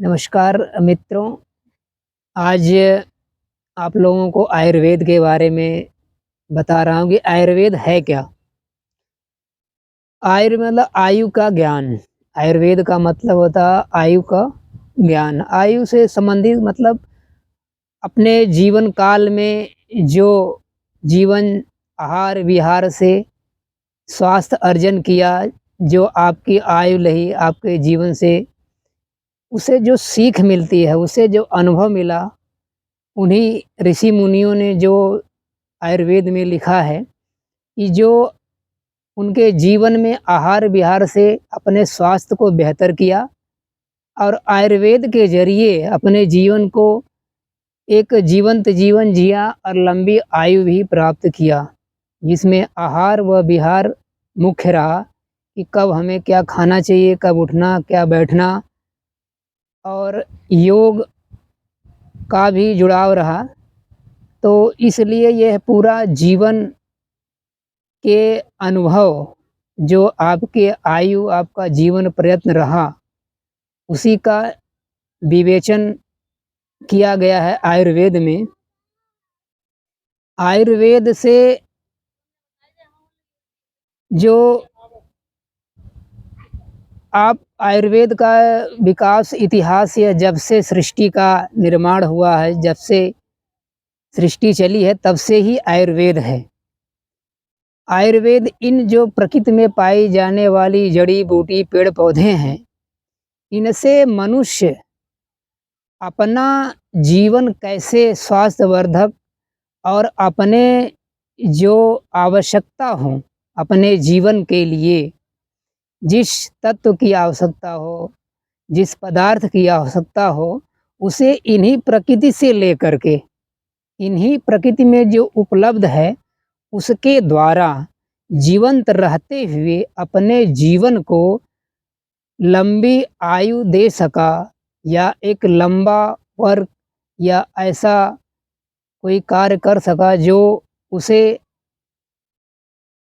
नमस्कार मित्रों, आज आप लोगों को आयुर्वेद के बारे में बता रहा हूँ कि आयुर्वेद है क्या? मतलब आयु का ज्ञान। आयुर्वेद का मतलब होता है आयु का ज्ञान। आयु से संबंधित मतलब अपने जीवन काल में जो जीवन आहार विहार से स्वास्थ्य अर्जन किया, जो आपकी आयु रही आपके जीवन से, उसे जो सीख मिलती है, उसे जो अनुभव मिला, उन्हीं ऋषि मुनियों ने जो आयुर्वेद में लिखा है कि जो उनके जीवन में आहार विहार से अपने स्वास्थ्य को बेहतर किया और आयुर्वेद के ज़रिए अपने जीवन को एक जीवंत जीवन जिया और लंबी आयु भी प्राप्त किया, जिसमें आहार व विहार मुख्य रहा कि कब हमें क्या खाना चाहिए, कब उठना, क्या बैठना, और योग का भी जुड़ाव रहा। तो इसलिए यह पूरा जीवन के अनुभव जो आपके आयु, आपका जीवन प्रयत्न रहा, उसी का विवेचन किया गया है आयुर्वेद में। आयुर्वेद से जो आप आयुर्वेद का विकास इतिहास या जब से सृष्टि का निर्माण हुआ है, जब से सृष्टि चली है, तब से ही आयुर्वेद है। आयुर्वेद इन जो प्रकृति में पाई जाने वाली जड़ी बूटी पेड़ पौधे हैं, इनसे मनुष्य अपना जीवन कैसे स्वास्थ्यवर्धक और अपने जो आवश्यकता हो, अपने जीवन के लिए जिस तत्व की आवश्यकता हो, जिस पदार्थ की आवश्यकता हो, उसे इन्हीं प्रकृति से लेकर के, इन्हीं प्रकृति में जो उपलब्ध है, उसके द्वारा जीवंत रहते हुए अपने जीवन को लंबी आयु दे सका, या एक लंबा वर्क या ऐसा कोई कार्य कर सका जो उसे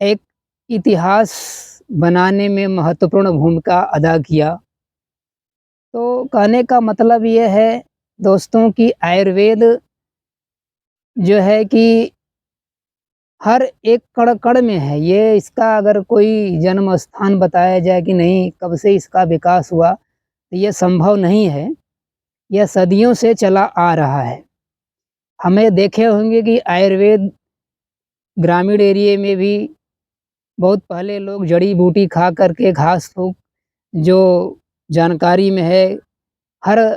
एक इतिहास बनाने में महत्वपूर्ण भूमिका अदा किया। तो कहने का मतलब ये है दोस्तों कि आयुर्वेद जो है कि हर एक कण-कण में है। ये इसका अगर कोई जन्म स्थान बताया जाए कि नहीं, कब से इसका विकास हुआ, तो ये संभव नहीं है। यह सदियों से चला आ रहा है। हमें देखे होंगे कि आयुर्वेद ग्रामीण एरिये में भी बहुत पहले लोग जड़ी बूटी खा कर के, घास फूँक जो जानकारी में है, हर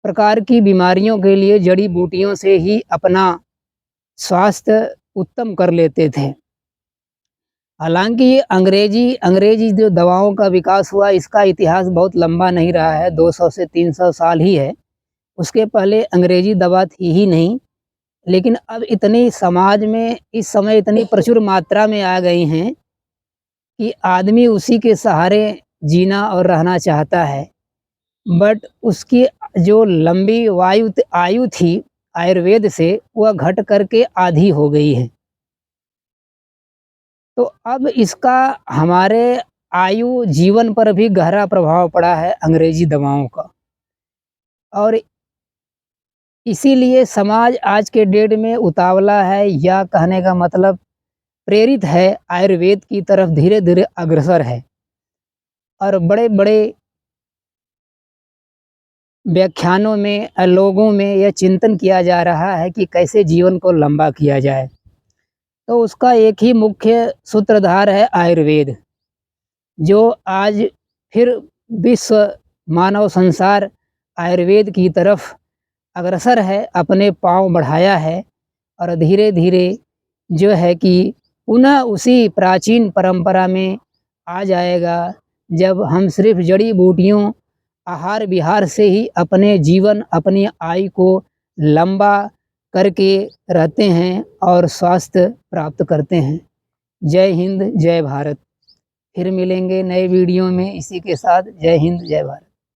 प्रकार की बीमारियों के लिए जड़ी बूटियों से ही अपना स्वास्थ्य उत्तम कर लेते थे। हालाँकि अंग्रेजी जो दवाओं का विकास हुआ, इसका इतिहास बहुत लंबा नहीं रहा है, 200 से 300 साल ही है। उसके पहले अंग्रेजी दवा थी ही नहीं। लेकिन अब इतनी समाज में इस समय इतनी प्रचुर मात्रा में आ गई हैं कि आदमी उसी के सहारे जीना और रहना चाहता है। बट उसकी जो लंबी आयु थी आयुर्वेद से, वह घट करके आधी हो गई है। तो अब इसका हमारे आयु जीवन पर भी गहरा प्रभाव पड़ा है अंग्रेजी दवाओं का, और इसीलिए समाज आज के डेट में उतावला है, या कहने का मतलब प्रेरित है आयुर्वेद की तरफ धीरे-धीरे अग्रसर है। और बड़े-बड़े व्याख्यानों में लोगों में यह चिंतन किया जा रहा है कि कैसे जीवन को लंबा किया जाए। तो उसका एक ही मुख्य सूत्रधार है आयुर्वेद, जो आज फिर विश्व मानव संसार आयुर्वेद की तरफ अग्रसर है, अपने पाँव बढ़ाया है, और धीरे-धीरे जो है कि पुनः उसी प्राचीन परंपरा में आ जाएगा, जब हम सिर्फ़ जड़ी-बूटियों, आहार विहार से ही अपने जीवन, अपनी आयु को लंबा करके रहते हैं और स्वास्थ्य प्राप्त करते हैं। जय हिंद, जय भारत। फिर मिलेंगे नए वीडियो में इसी के साथ। जय हिंद, जय भारत।